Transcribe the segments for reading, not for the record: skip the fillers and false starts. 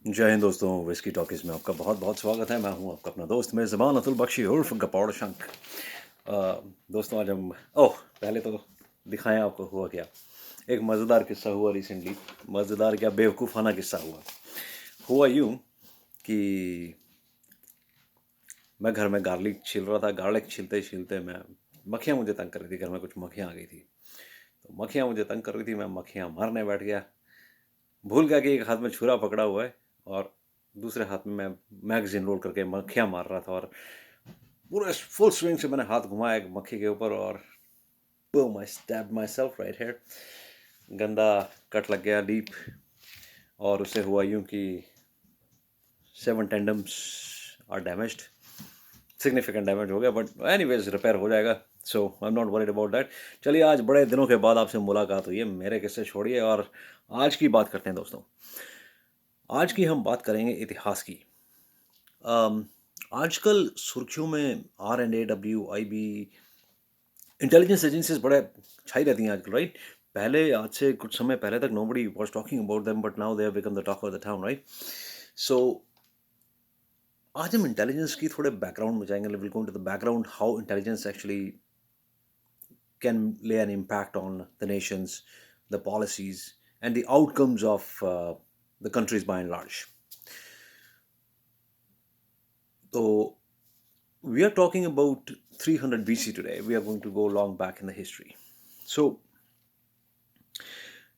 जय हिंद दोस्तों, whisky talkies में आपका बहुत बहुत स्वागत है। मैं हूं आपका अपना दोस्त मेज़बान अतुल बख्शी उर्फ गपौड़ शंख। दोस्तों आज हम पहले तो दिखाएं आपको हुआ क्या। एक मज़ेदार किस्सा हुआ रिसेंटली। मज़ेदार क्या, बेवकूफ़ाना किस्सा हुआ यूं कि मैं घर में गार्लिक छील रहा था। गार्लिक छीलते छीलते मैं मक्खियाँ मुझे तंग कर रही थी। घर में कुछ मक्खियाँ आ गई थी, तो मक्खियाँ मुझे तंग कर रही थी। मैं मक्खियाँ मारने बैठ गया, भूल गया कि एक हाथ में छुरा पकड़ा हुआ है और दूसरे हाथ में मैं मैगजीन रोल करके मक्खियाँ मार रहा था। और पूरे फुल स्विंग से मैंने हाथ घुमाया एक मक्खी के ऊपर और boom, I stabbed myself right here. गंदा कट लग गया, डीप। और उससे हुआ यूं कि 7 tendons are damaged. Significant damage हो गया, बट एनीवेज रिपेयर हो जाएगा। So I am not worried about that. चलिए, आज बड़े दिनों के बाद आपसे मुलाकात हुई है। मेरे किस्से छोड़िए और आज की बात करते हैं दोस्तों। आज की हम बात करेंगे इतिहास की। आजकल सुर्खियों में RNA WIB इंटेलिजेंस एजेंसीज बड़े छाई रहती हैं आजकल, राइट। पहले, आज से कुछ समय पहले तक nobody was talking about them, but now they have become the talk of the town, right. So आज हम इंटेलिजेंस की थोड़े बैकग्राउंड में जाएंगे। Will go into the background how intelligence actually can lay an impact on the nations, the policies, and the outcomes of the countries by and large. So, we are talking about 300 BC today. We are going to go long back in the history. So,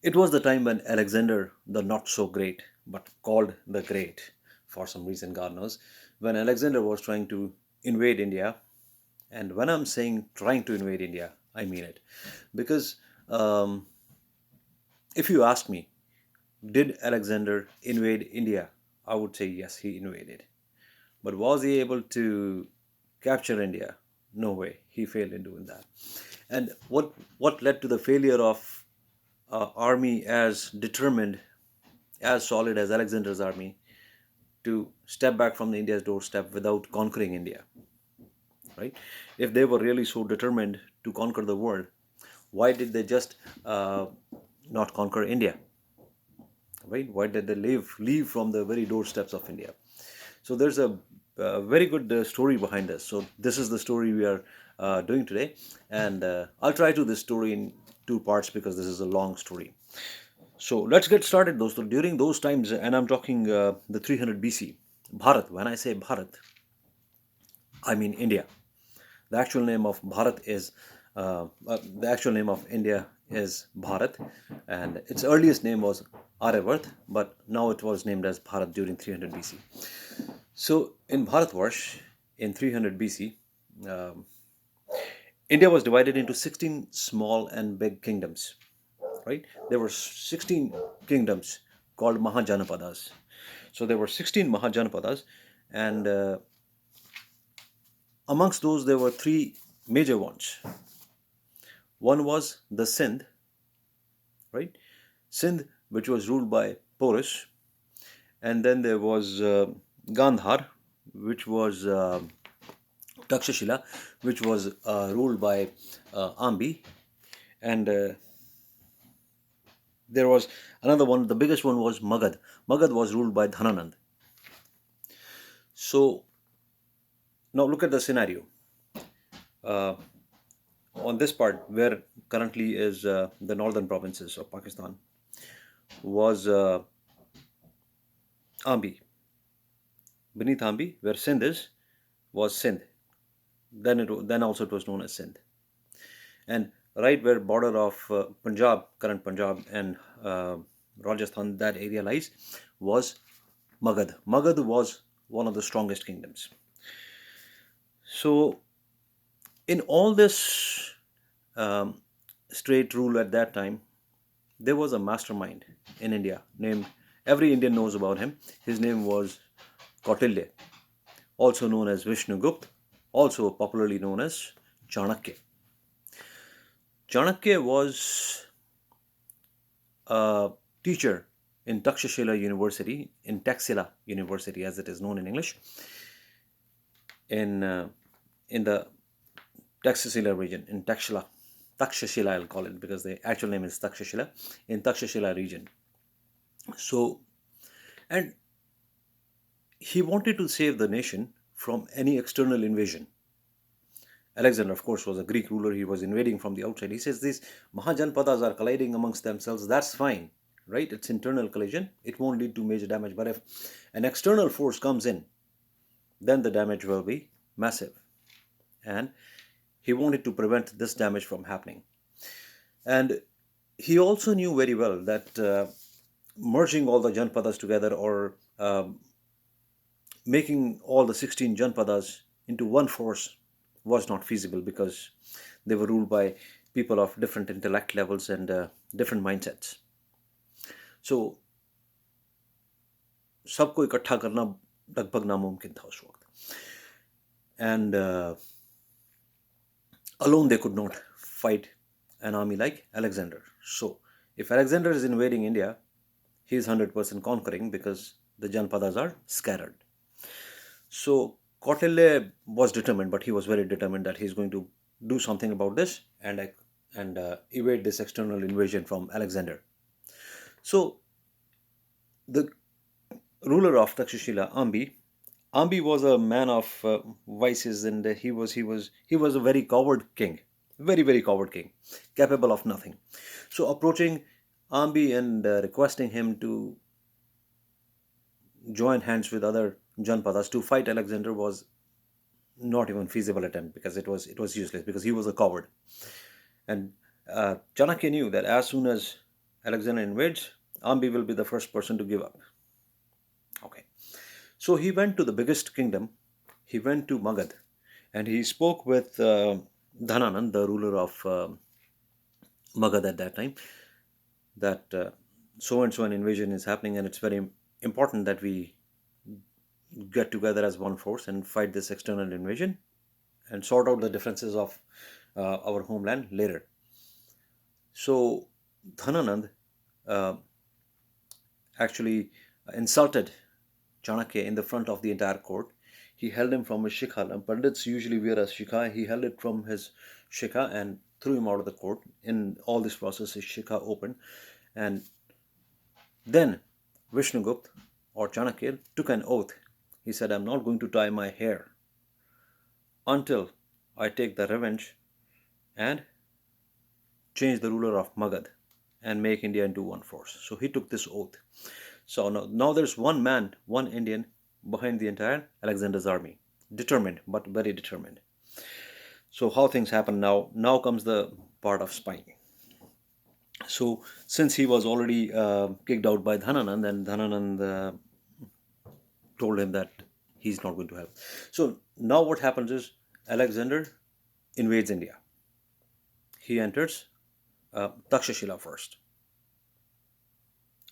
it was the time when Alexander the Not So Great, but called the Great for some reason, God knows, when Alexander was trying to invade India. And when I'm saying trying to invade India, I mean it. Because um, if you ask me, did Alexander invade India? I would say yes, he invaded. But was he able to capture India? No way. He failed in doing that. And what led to the failure of army as determined, as solid as Alexander's army, to step back from the India's doorstep without conquering India? Right? If they were really so determined to conquer the world, why did they just not conquer India? Right? Why did they leave from the very doorsteps of India? So there's a very good story behind this. So this is the story we are doing today, and I'll try to this story in two parts because this is a long story. So let's get started, dosto. During those times, and I'm talking the 300 BC, Bharat. When I say Bharat, I mean India. The actual name of Bharat is the actual name of India is Bharat, and its earliest name was Aryavart, but now it was named as Bharat during 300 BC. So in Bharatvarsh, in 300 BC, um, India was divided into 16 small and big kingdoms. Right? There were 16 kingdoms called Mahajanapadas. So there were 16 Mahajanapadas, and amongst those there were three major ones. One was the Sindh, right? Sindh, which was ruled by Porus, and then there was Gandhar, which was Takshashila, which was ruled by Ambi, and there was another one. The biggest one was Magad. Magad was ruled by Dhananand. So now look at the scenario. Uh, on this part, where currently is the northern provinces of Pakistan, was Ambi. Beneath Ambi, where Sindh is, was Sindh. Then also it was known as Sindh. And right where border of Punjab, current Punjab, and Rajasthan, that area lies, was Magad. Magad was one of the strongest kingdoms. So in all this um, straight rule at that time, there was a mastermind in India named, every Indian knows about him. His name was Kautilya, also known as Vishnugupta, also popularly known as Chanakye. Chanakya was a teacher in Takshashila University, in Taxila University as it is known in English, in the Takshashila region, in Takshashila I'll call it because the actual name is Takshashila, in Takshashila region. So, and he wanted to save the nation from any external invasion. Alexander, of course, was a Greek ruler. He was invading from the outside. He says these Mahajanpadas are colliding amongst themselves. That's fine, right? It's internal collision. It won't lead to major damage. But if an external force comes in, then the damage will be massive. And he wanted to prevent this damage from happening. And he also knew very well that merging all the Janpadas together, or making all the 16 Janpadas into one force, was not feasible, because they were ruled by people of different intellect levels and different mindsets. So सबको इकट्ठा करना लगभग नामुमकिन था उस वक्त. And alone they could not fight an army like Alexander. So if Alexander is invading India, he is 100% conquering, because the Janpadas are scattered. So Kautilya was determined, but he was very determined that he is going to do something about this and evade this external invasion from Alexander. So the ruler of Takshashila, Ambi was a man of vices, and he was a very coward king, very coward king, capable of nothing. So approaching Ambi and requesting him to join hands with other Janpadas to fight Alexander was not even feasible attempt, because it was useless, because he was a coward. And Chanakye knew that as soon as Alexander invades, Ambi will be the first person to give up. Okay. So he went to the biggest kingdom. He went to Magad, and he spoke with Dhananand, the ruler of Magad at that time, that so and so an invasion is happening, and it's very important that we get together as one force and fight this external invasion and sort out the differences of our homeland later. So Dhananand actually insulted Chanakya in the front of the entire court. He held him from his shikha. And Pandits usually wear a shikha. He held it from his shikha and threw him out of the court. In all this process, his shikha opened. And then Vishnugupta, or Chanakya, took an oath. He said, I'm not going to tie my hair until I take the revenge and change the ruler of Magad and make India into one force. So he took this oath. So now there's one man, one Indian behind the entire Alexander's army. Determined, but very determined. So how things happen now? Now comes the part of spying. So since he was already kicked out by Dhananand, and Dhananand told him that he's not going to help. So now what happens is Alexander invades India. He enters Takshashila first.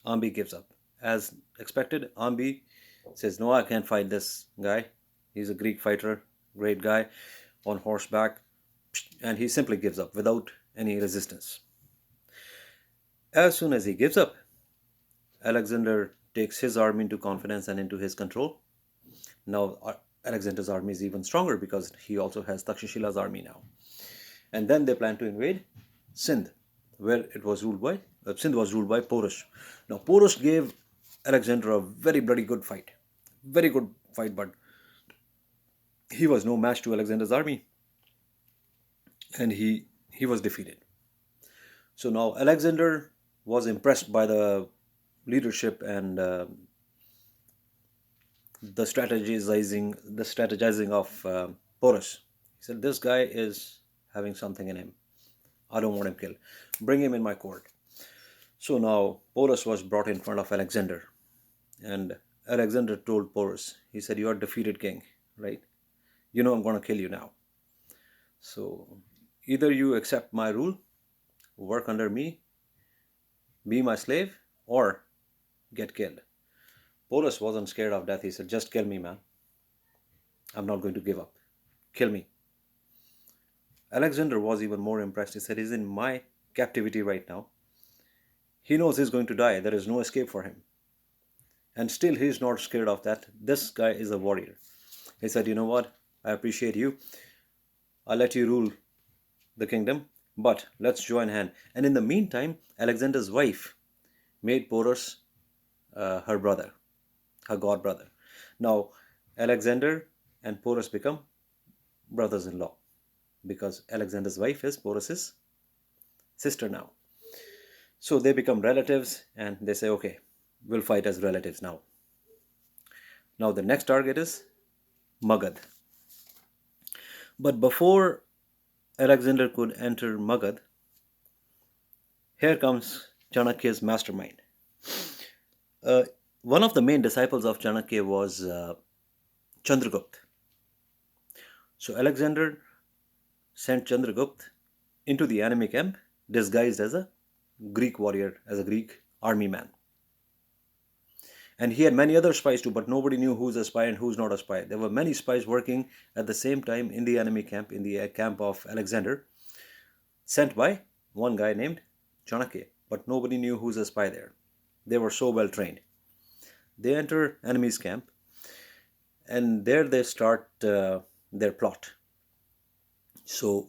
Ambi gives up. As expected, Ambi says, no, I can't fight this guy. He's a Greek fighter, great guy, on horseback. And he simply gives up without any resistance. As soon as he gives up, Alexander takes his army into confidence and into his control. Now Alexander's army is even stronger, because he also has Takshashila's army now. And then they plan to invade Sindh, where it was ruled by Sindh was ruled by Porus. Now Porus gave Alexander a very bloody good fight, but he was no match to Alexander's army, and he was defeated. So now Alexander was impressed by the leadership and the strategizing of Porus. He said, this guy is having something in him. I don't want him killed. Bring him in my court. So now Porus was brought in front of Alexander. And Alexander told Porus, he said, you are defeated king, right? You know I'm going to kill you now. So either you accept my rule, work under me, be my slave, or get killed. Porus wasn't scared of death. He said, just kill me, man. I'm not going to give up. Kill me. Alexander was even more impressed. He said, he's in my captivity right now. He knows he's going to die. There is no escape for him. And still he's not scared of that. This guy is a warrior. He said, you know what? I appreciate you. I'll let you rule the kingdom, but let's join hand. And in the meantime, Alexander's wife made Porus her brother, her god brother. Now, Alexander and Porus become brothers-in-law because Alexander's wife is Porus's sister now. So they become relatives and they say, okay, we'll fight as relatives now. Now the next target is Magad. But before Alexander could enter Magad, here comes Chanakya's mastermind. Uh, One of the main disciples of Chanakya was Chandragupta. So Alexander sent Chandragupta into the enemy camp disguised as a Greek warrior, as a Greek army man. And he had many other spies too, but nobody knew who's a spy and who's not a spy. There were many spies working at the same time in the enemy camp, in the camp of Alexander, sent by one guy named Chanakye, but nobody knew who's a spy there. They were so well trained. They enter enemy's camp, and there they start their plot. So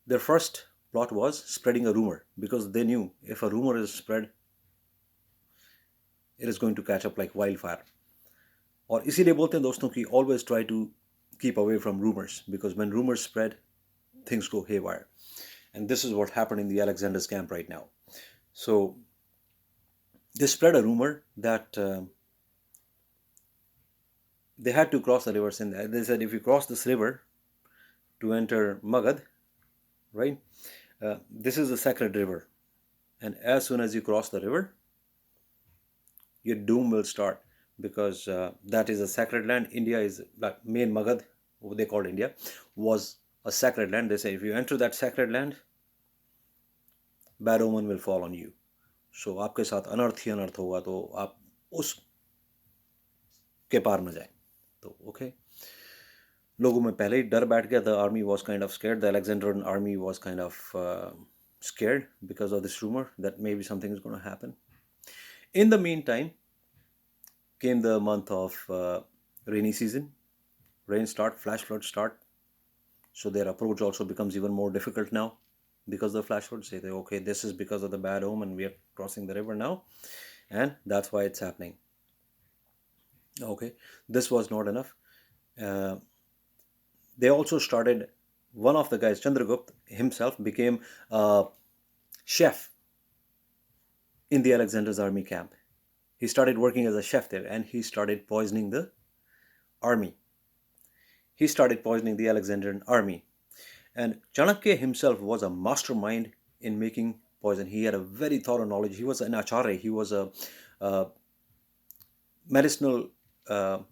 their first plot was spreading a rumor, because they knew if a rumor is spread, it is going to catch up like wildfire. और इसीलिए बोलते हैं दोस्तों कि always try to keep away from rumors, because when rumors spread, things go haywire. And this is what happened in the Alexander's camp right now. So they spread a rumor that they had to cross the river Sindh. They said if you cross this river to enter Magad, right, this is a sacred river. And as soon as you cross the river, your doom will start, because that is a sacred land. India is like main Magad, what they called India, was a sacred land. They say if you enter that sacred land, bad omen will fall on you. So आपके साथ अनर्थ ही अनर्थ होगा, तो आप उस के पार न जाए. तो okay, लोगों में पहले ही डर बैठ गया. The army was kind of scared. The Alexandrian army was kind of scared because of this rumor that maybe something is going to happen. In the meantime, came the month of rainy season. Rain start, flash floods start. So their approach also becomes even more difficult now because the flash floods. Say, okay, this is because of the bad omen. We are crossing the river now, and that's why it's happening. Okay, this was not enough. They also started, one of the guys, Chandragupta himself, became a chef in the Alexander's army camp. He started working as a chef there, and he started poisoning the army. He started poisoning the Alexandrian army. And Chanakya himself was a mastermind in making poison. He had a very thorough knowledge. He was an acharya. He was a medicinal, what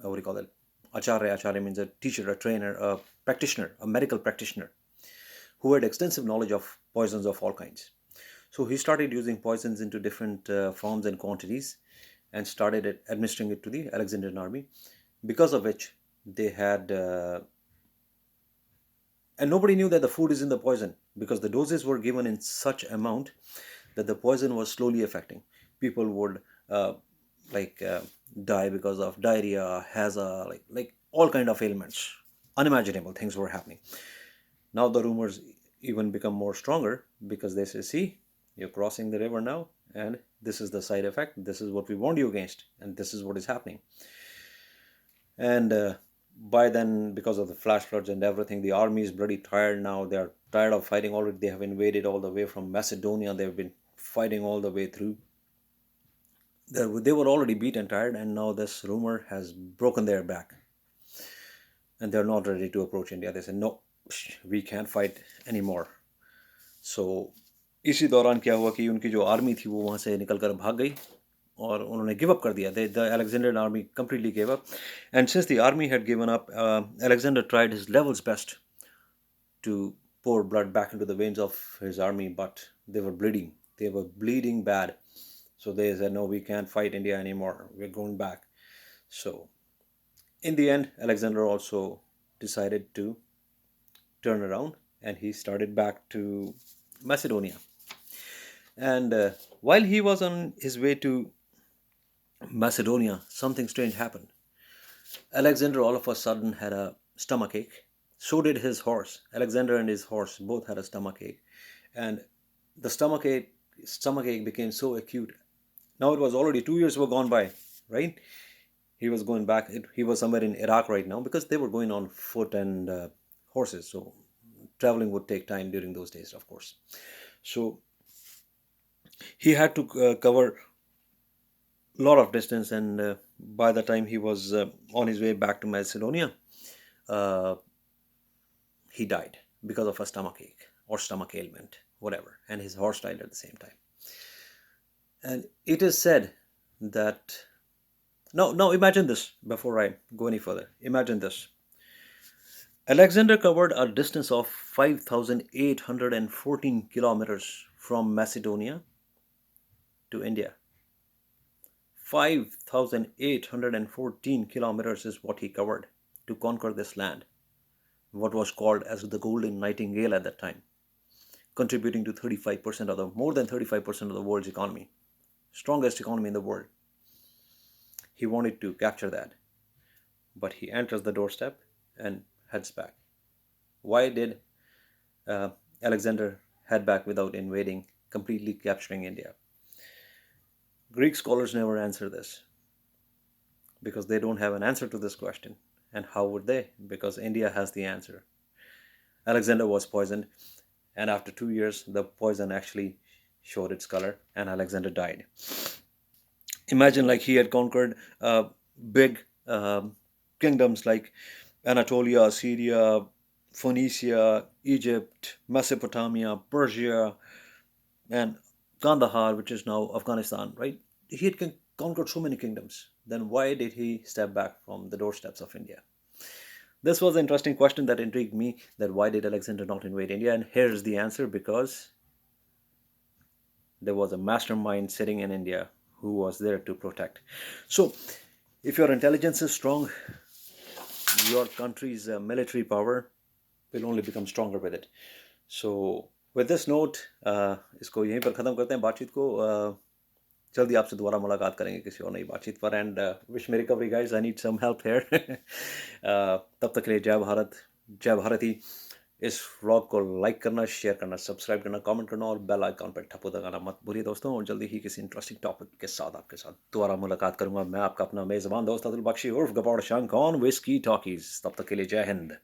do you call that? Acharya. Acharya means a teacher, a trainer, a practitioner, a medical practitioner who had extensive knowledge of poisons of all kinds. So he started using poisons into different forms and quantities and started administering it to the Alexandrian army, because of which they had... and nobody knew that the food is in the poison, because the doses were given in such amount that the poison was slowly affecting. People would die because of diarrhea, haza, like all kind of ailments. Unimaginable things were happening. Now the rumors even become more stronger, because they say, see, you're crossing the river now, and this is the side effect. This is what we warned you against, and this is what is happening. And by then, because of the flash floods and everything, the army is bloody tired now. They are tired of fighting already. They have invaded all the way from Macedonia. They've been fighting all the way through. They were already beat and tired, and now this rumor has broken their back. And they're not ready to approach India. They said, no, we can't fight anymore. So इसी दौरान क्या हुआ कि उनकी जो army थी वो वहाँ से निकल कर भाग गई और उन्होंने गिव अप कर दिया. The Alexandrian army completely gave up. And since the army had given up, Alexander tried his level's best to pour blood back into the veins of his army, but they were bleeding. They were bleeding bad. So they said, no, we can't fight India anymore. We're going back. So in the end, Alexander also decided to turn around, and he started back to Macedonia. And while he was on his way to Macedonia, something strange happened. Alexander all of a sudden had a stomachache. So did his horse. Alexander and his horse both had a stomachache. And the stomachache became so acute. Now it was already 2 years were gone by, right? He was going back. He was somewhere in Iraq right now because they were going on foot and horses. So traveling would take time during those days, of course. So he had to cover a lot of distance, and by the time he was on his way back to Macedonia, uh, he died because of a stomach ache or stomach ailment, whatever, and his horse died at the same time. And it is said that now imagine this before I go any further. Imagine this. Alexander covered a distance of 5,814 kilometers from Macedonia to India. 5,814 kilometers is what he covered to conquer this land, what was called as the Golden Nightingale at that time, contributing to 35% of the more than 35% of the world's economy, strongest economy in the world. He wanted to capture that, but he enters the doorstep and heads back. Why did Alexander head back without invading, completely capturing India? Greek scholars never answer this because they don't have an answer to this question. And how would they? Because India has the answer. Alexander was poisoned, and after 2 years, the poison actually showed its color, and Alexander died. Imagine like he had conquered big kingdoms like Anatolia, Syria, Phoenicia, Egypt, Mesopotamia, Persia, and Kandahar, which is now Afghanistan, right? He had conquered so many kingdoms. Then why did he step back from the doorsteps of India? This was an interesting question that intrigued me, that why did Alexander not invade India? And here's the answer: because there was a mastermind sitting in India who was there to protect. So, if your intelligence is strong, your country's military power will only become stronger with it. So, with this note, इसको यहीं पर ख़त्म करते हैं बातचीत को. जल्दी आपसे दोबारा मुलाकात करेंगे किसी और नई बातचीत पर. And wish me recovery guys, I need some help here. तब तक के लिए जय भारत, जय भारती. इस व्लॉग को लाइक करना, शेयर करना, सब्सक्राइब करना, कमेंट करना और बेल आइकॉन पर ठप्पू दबाना मत भूलिए दोस्तों. और जल्दी ही किसी इंटरेस्टिंग टॉपिक के साथ आपके साथ दोबारा मुलाकात करूंगा. मैं आपका अपना मेज़बान दोस्त अब्दुल बख्शी उर्फ गपौड़ शंक ऑन विस्की टॉकीज. तब तक के लिए जय हिंद.